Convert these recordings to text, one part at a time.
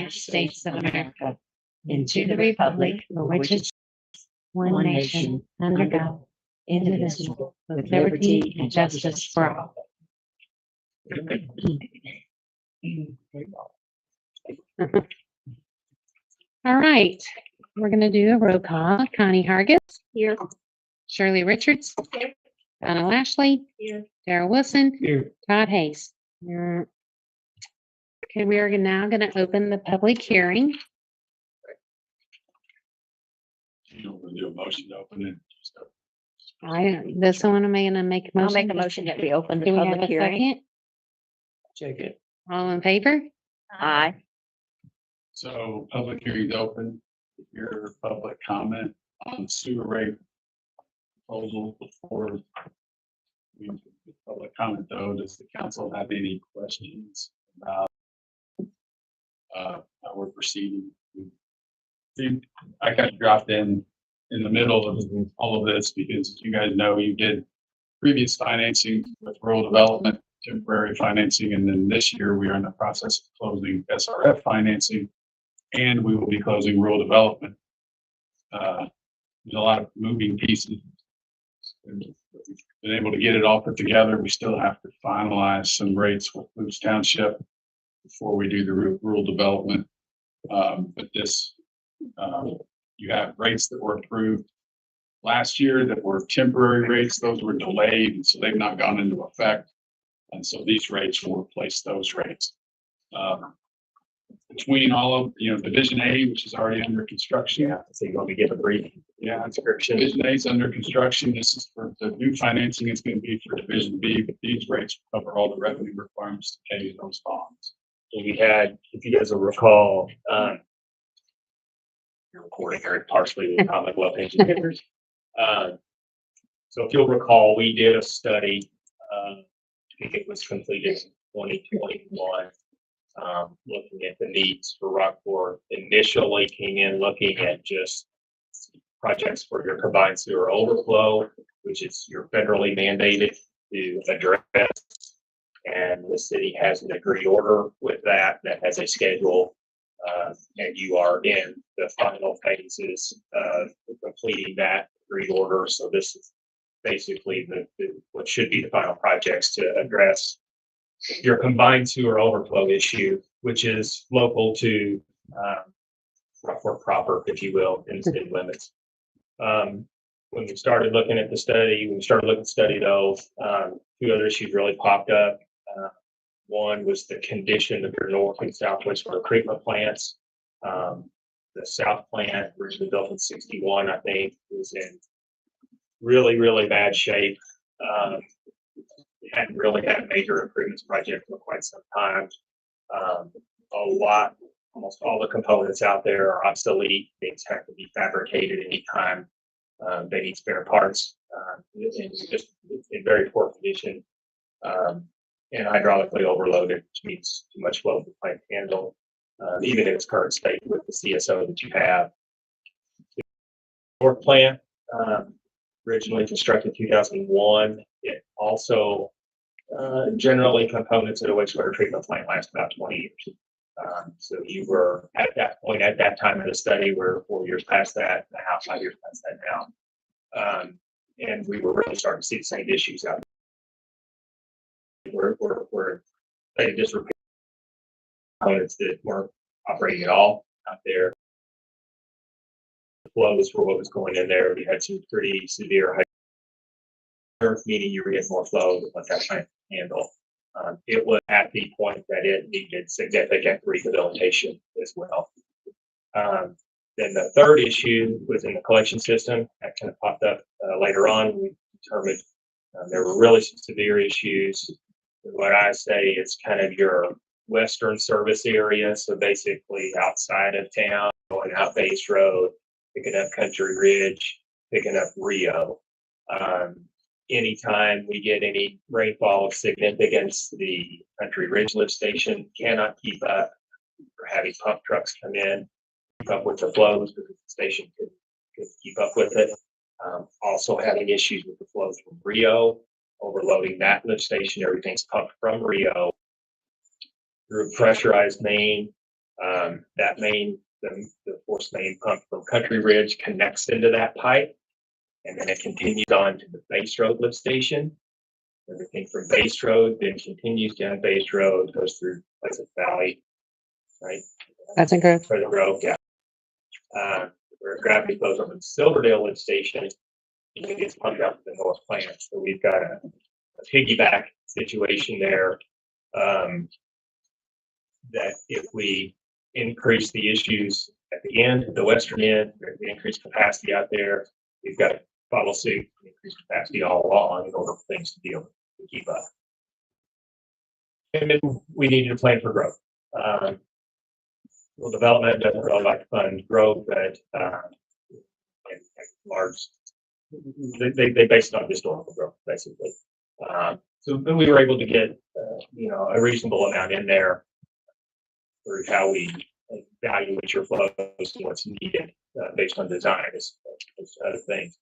United States of America and to the republic for which it stands, one nation, under God, indivisible, with liberty and justice for all. All right, we're going to do a roll call. Connie Hargis. Here. Shirley Richards. Here. Donna Lashley. Here. Darrell Wilson. Here. Todd Hayes. Here. Okay, we are now going to open the public hearing. You don't want to do a motion to open it? Does someone want to make a motion? I'll make a motion that we open the Do we have public a hearing. second? Check it. All in favor? Aye. So public hearing's open. Your public comment on sewer rate proposal before we do the public comment though, does the council have any questions about how we're proceeding? I got dropped in the middle of all of this because you guys know you did previous financing with rural development, temporary financing, and then this year we are in the process of closing SRF financing, and we will be closing rural development. There's a lot of moving pieces. We've been able to get it all put together. We still have to finalize some rates with Boots Township before we do the rural development. But this, you have rates that were approved last year that were temporary rates. Those were delayed, and so they've not gone into effect. And so these rates will replace those rates. Between all of, Division A, which is already under construction. Yeah, so you want me to give a brief description? Division A is under construction. This is for the new financing. It's going to be for Division B, but these rates cover all the revenue requirements to pay those bonds. So we had, if you guys will recall, you're recording here partially with Commonwealth Engineers. So if you'll recall, we did a study, I think it was completed in 2021, looking at the needs for Rockport. Initially came in looking at just projects for your combined sewer overflow, which is your federally mandated to address. And the city has an agreed order with that has a schedule. And you are in the final phases of completing that agreed order. So this is basically what should be the final projects to address your combined sewer overflow issue, which is local to Rockport proper, if you will, in city limits. When we started looking at the study, though, two other issues really popped up. One was the condition of your north and southwest water treatment plants. The south plant, originally built in 61, I think, was in really, really bad shape. Hadn't really had a major improvements project for quite some time. Almost all the components out there are obsolete. Things have to be fabricated anytime. They need spare parts. It's just in very poor condition. And hydraulically overloaded, which means too much flow for the plant to handle, even in its current state with the CSO that you have. The north plant, originally constructed 2001, it also generally components of the wastewater treatment plant last about 20 years. So you were at that point, at that time of the study, we're 4 years past that, and a half, 5 years past that now. And we were really starting to see the same issues out there. We're disrepair components that weren't operating at all out there. The flows for what was going in there, we had some pretty severe meaning you were getting more flow than what that plant can handle. It was at the point that it needed significant rehabilitation as well. Then the third issue was in the collection system that kind of popped up later on. We determined there were really some severe issues. What I say is kind of your western service area. So basically outside of town, going out Base Road, picking up Country Ridge, picking up Rio. Anytime we get any rainfall of significance, the Country Ridge lift station cannot keep up. We're having pump trucks come in, keep up with the flows because the station could keep up with it. Also having issues with the flows from Rio, overloading that lift station. Everything's pumped from Rio through a pressurized main That main, the force main pump from Country Ridge connects into that pipe. And then it continues on to the Base Road lift station. Everything from Base Road then continues down Base Road, goes through Pleasant Valley, right? That's a good. Pleasant Grove, yeah. Where gravity flows over the Silverdale lift station, it gets pumped out to the North Plant. So we've got a piggyback situation there. That if we increase the issues at the end, the western end, we increase capacity out there, we've got to follow suit, increase capacity all along in order for things to be able to keep up. And then we needed to plan for growth. Well, development doesn't really like to fund growth, but and large, they base it on historical growth, basically. So then we were able to get, a reasonable amount in there for how we evaluate your flows and what's needed based on design, as other things.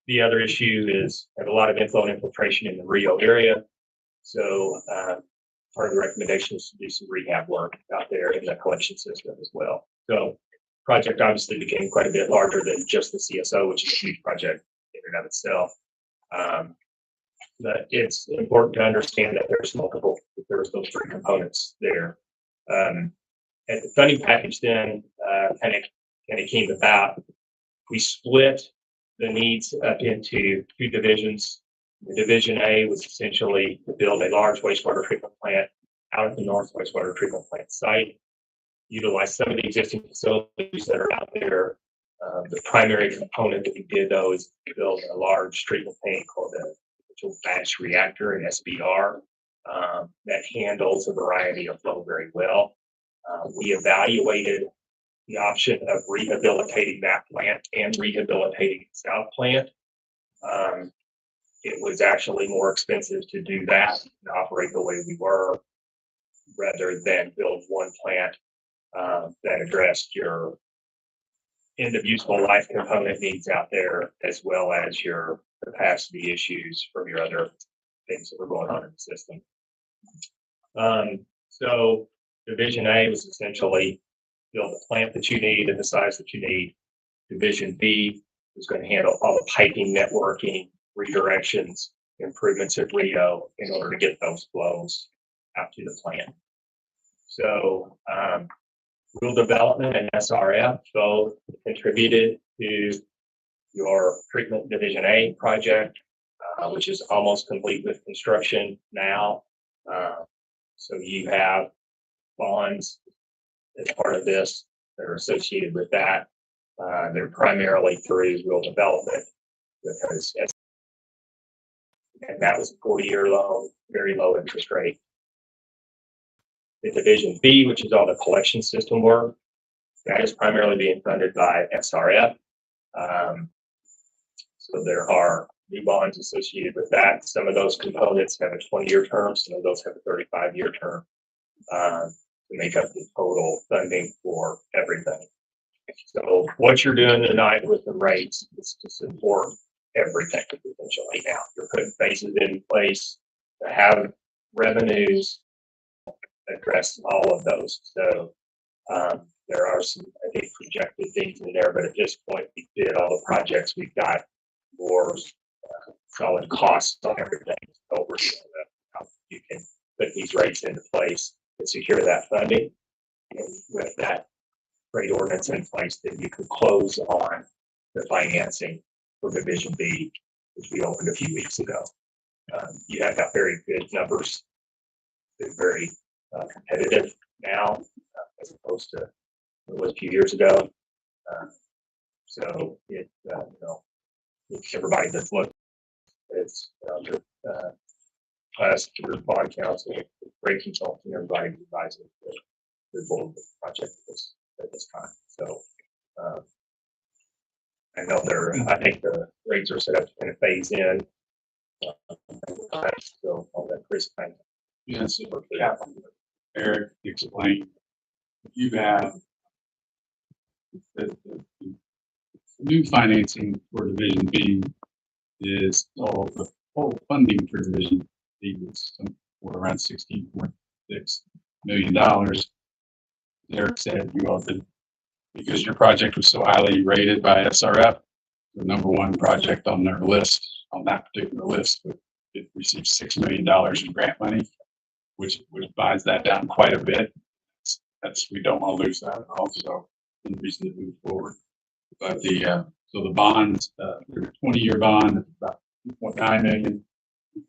The other issue is I have a lot of inflow and infiltration in the Rio area. So part of the recommendation is to do some rehab work out there in the collection system as well. So project obviously became quite a bit larger than just the CSO, which is a huge project in and of itself. But it's important to understand that there's those three components there. And the funding package then kind of came about. We split the needs up into two divisions. The Division A was essentially to build a large wastewater treatment plant out at the North Wastewater Treatment Plant site, utilize some of the existing facilities that are out there. The primary component that we did, though, is build a large treatment tank called a batch reactor, an SBR, that handles a variety of flow very well. We evaluated the option of rehabilitating that plant and rehabilitating the South plant. It was actually more expensive to do that and operate the way we were rather than build one plant that addressed your end of useful life component needs out there, as well as your capacity issues from your other things that were going on in the system. So Division A was essentially build the plant that you need and the size that you need. Division B is going to handle all the piping, networking, redirections, improvements at Rio in order to get those flows out to the plant. So rural development and SRF both contributed to your treatment Division A project, which is almost complete with construction now. So you have bonds as part of this that are associated with that. They're primarily through rural development because and that was a 40-year loan, very low interest rate. The Division B, which is all the collection system work, that is primarily being funded by SRF. So there are new bonds associated with that. Some of those components have a 20-year term, some of those have a 35-year term to make up the total funding for everything. So what you're doing tonight with the rates is to support everything potentially now. You're putting phases in place to have revenues address all of those. So there are some, I think, projected things in there, but at this point, we did all the projects. We've got more solid costs on everything. So we're you can put these rates into place to secure that funding. And with that rate ordinance in place, then you can close on the financing for Division B, which we opened a few weeks ago. You have got very good numbers. They're very competitive now as opposed to what it was a few years ago. So it, everybody that's looked, it's us, your bond council, great consulting, everybody advising the board of the project at this time. So I know I think the rates are set up to kind of phase in. So all that Chris kind of Yes, Eric explained. You have the new financing for Division B is the whole funding for Division B was around $16.6 million. Derek said, you all did, because your project was so highly rated by SRF, the number one project on their list, on that particular list, it received $6 million in grant money, which buys that down quite a bit. We don't want to lose that also, the reason to move forward. But so the bonds, the 20-year bond, about 2.9 million,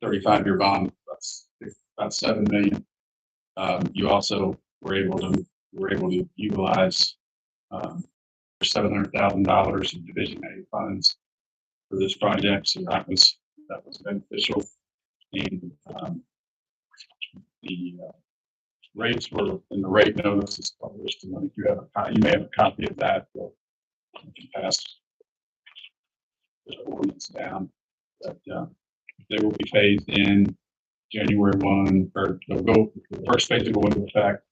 35-year bond, that's about 7 million. You also were able to utilize $700,000 in Division A funds for this project, so that was beneficial. And the rates were in the rate notice is published, and I think you may have a copy of that. So you can pass the ordinance down, but they will be phased in January 1, or they'll go, the first phase will go into effect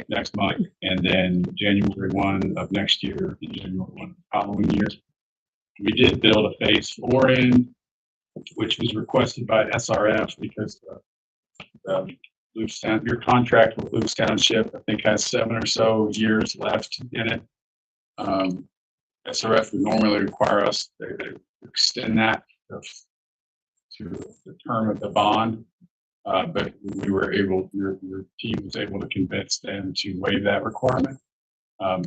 next month, and then January 1 of next year, and January 1 of the following year. We did build a phase 4 in, which was requested by SRF because your contract with Lewis Township, I think, has 7 or so years left in it. SRF would normally require us to extend that to the term of the bond, but we were able, your team was able to convince them to waive that requirement.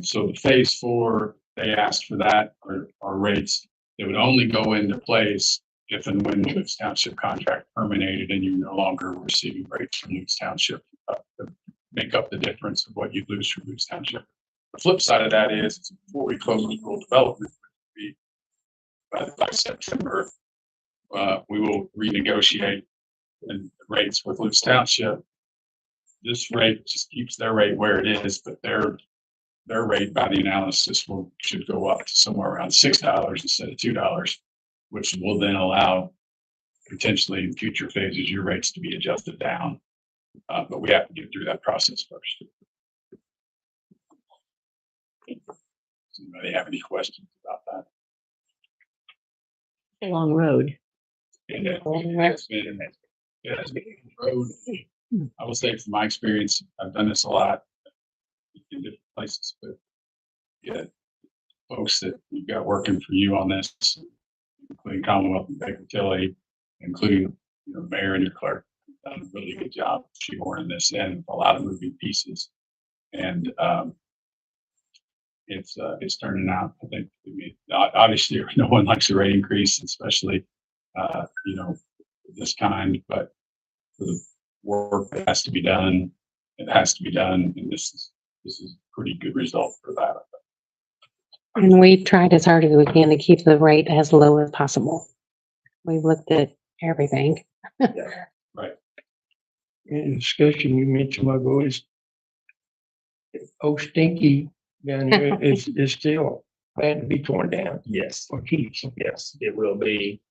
So the phase 4, they asked for that, our rates, they would only go into place if and when the Lewis Township contract terminated and you no longer were receiving rates from Lewis Township to make up the difference of what you'd lose from Lewis Township. The flip side of that is before we close the rural development, by September, we will renegotiate the rates with Lewis Township. This rate just keeps their rate where it is, but their rate by the analysis should go up to somewhere around $6 instead of $2, which will then allow potentially in future phases your rates to be adjusted down. But we have to get through that process first. Does anybody have any questions about that? A long road. It's been a road. I will say from my experience, I've done this a lot in different places, but yeah, folks that you've got working for you on this, including Commonwealth and Baker Tilly, including the mayor and your clerk, done a really good job shoehorning this in, a lot of moving pieces, and it's turning out. I think, obviously no one likes a rate increase, especially this kind, but for the work that has to be done, it has to be done, and this is a pretty good result for that. And we tried as hard as we can to keep the rate as low as possible. We've looked at everything. Right. In discussion, you mentioned my voice. Stinky down here is still planned to be torn down Yes, or keeps. yes, it will be.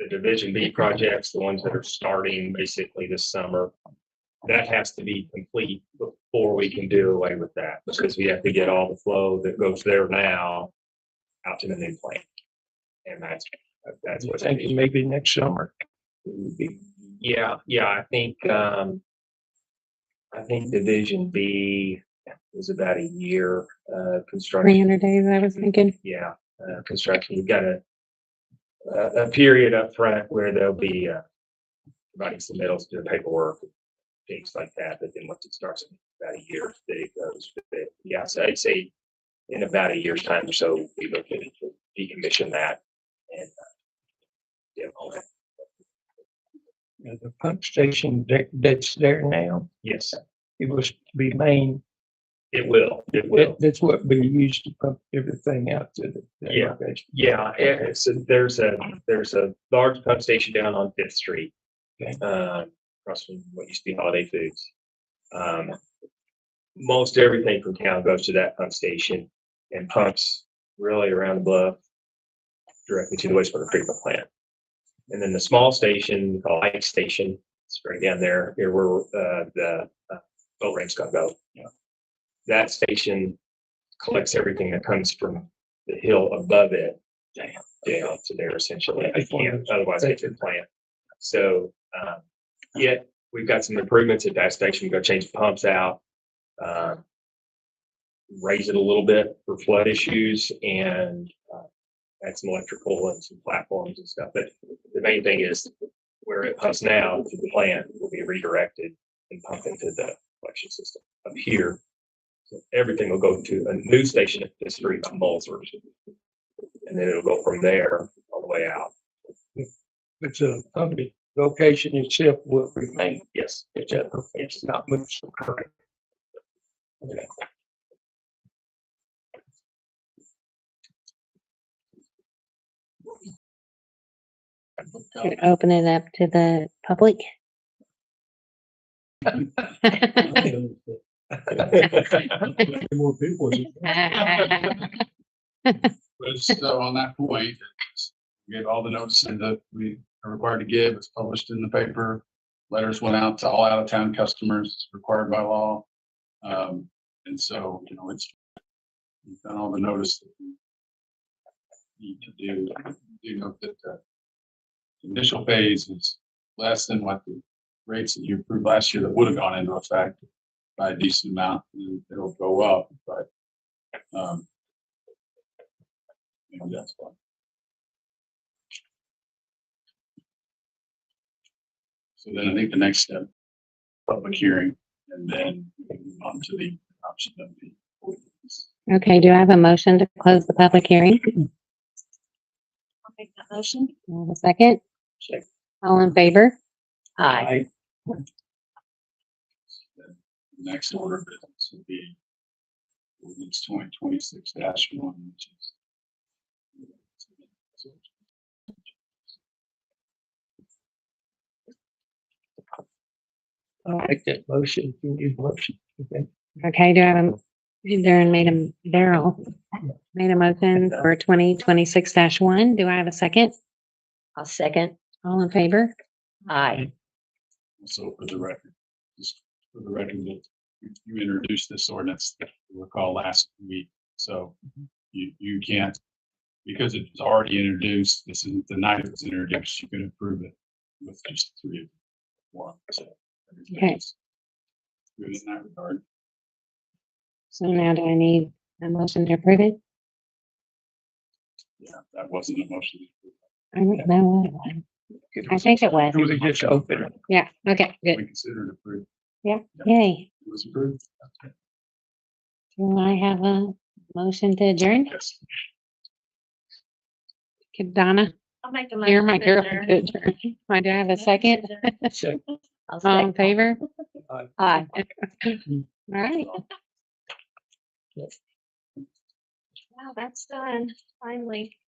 The Division B projects, the ones that are starting basically this summer, that has to be complete before we can do away with that, because we have to get all the flow that goes there now out to the new plant. And that's I what think maybe next summer. Yeah, I think Division B is about a year, construction. 300 days, I was thinking. Yeah, construction. You've got a period up front where there'll be providing submittals, doing paperwork, things like that. But then once it starts, about a year that it goes. But yeah, so I'd say in about a year's time or so, we look at it to decommission that and all that. The pump station that's there now, Yes, it was to be main. it will. It will. That's what we used to pump everything out to the Yeah. location. Yeah, so there's a large pump station down on Fifth Street. Okay. Across from what used to be Holiday Foods. Most everything from town goes to that pump station and pumps really around the bluff directly to the wastewater treatment plant. And then the small station, we call Ike Station, it's right down there, here where the boat ramp's gonna go. That station collects everything that comes from the hill above it down to there essentially. They can't otherwise get to the plant. So, yeah, we've got some improvements at that station. We're gonna change the pumps out. Raise it a little bit for flood issues and add some electrical and some platforms and stuff. But the main thing is where it pumps now to the plant will be redirected and pumped into the collection system up here. So everything will go to a new station at this street on Mulzers. And then it'll go from there all the way out. It's a company location itself will remain. Yes. It's not moved so correct. Okay. Should open it up to the public. More people. But so on that point, we get all the notices that we are required to give. It's published in the paper. Letters went out to all out of town customers, it's required by law. And so, we've done all the notice that we need to do. You know that the initial phase is less than what the rates that you approved last year that would have gone into effect by a decent amount. And it'll go up, but maybe that's why. So then I think the next step, public hearing, and then move on to the option of the ordinance. Okay, do I have a motion to close the public hearing? I'll make that motion. Do I have a second? Second. All in favor? Aye. The next order of business will be ordinance 2026-1, which is I'll make that motion. You need motion. Okay. Okay, do I have a, Daryl made a motion for 2026-1. Do I have a second? I'll second. All in favor? Aye. also for the record, just for the record that you introduced this ordinance, if you recall last week. So you can't, because it's already introduced, this isn't the night it's introduced, you can approve it with just 3 of 1. So everything's good in that regard. So now do I need a motion to approve it? Yeah, that wasn't a motion. I don't know what it was. I think it was. It was just open. Yeah, okay, We good. considered approved. Yay. It was approved. Okay. Do I have a motion to adjourn? Yes. Could Donna, I'll make the you're my motion. girl to adjourn. Do I have a second? So, I'll All in second. favor? Aye. All right. Wow, that's done, finally.